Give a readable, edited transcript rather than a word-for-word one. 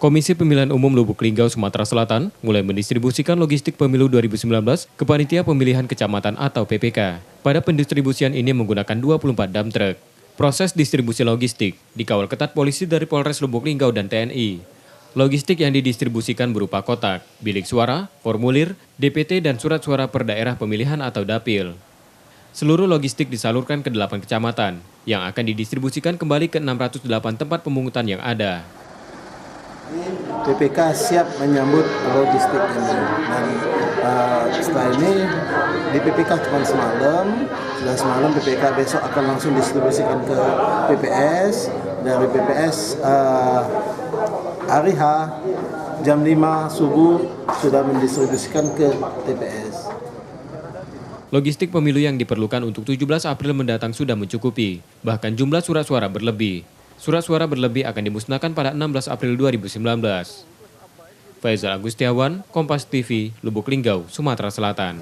Komisi Pemilihan Umum Lubuk Linggau, Sumatera Selatan mulai mendistribusikan logistik pemilu 2019 ke Panitia Pemilihan Kecamatan atau PPK. Pada pendistribusian ini menggunakan 24 dump truck. Proses distribusi logistik dikawal ketat polisi dari Polres Lubuk Linggau dan TNI. Logistik yang didistribusikan berupa kotak, bilik suara, formulir, DPT, dan surat suara per daerah pemilihan atau dapil. Seluruh logistik disalurkan ke 8 kecamatan yang akan didistribusikan kembali ke 608 tempat pemungutan yang ada. PPK siap menyambut logistik ini dan setelah ini di PPK cuma semalam, sudah semalam PPK besok akan langsung distribusikan ke PPS, dari PPS hari H jam 5 subuh sudah mendistribusikan ke TPS. Logistik pemilu yang diperlukan untuk 17 April mendatang sudah mencukupi, bahkan jumlah surat suara berlebih. Surat suara berlebih akan dimusnahkan pada 16 April 2019. Faizal Agustiawan, Kompas TV, Lubuk Linggau, Sumatera Selatan.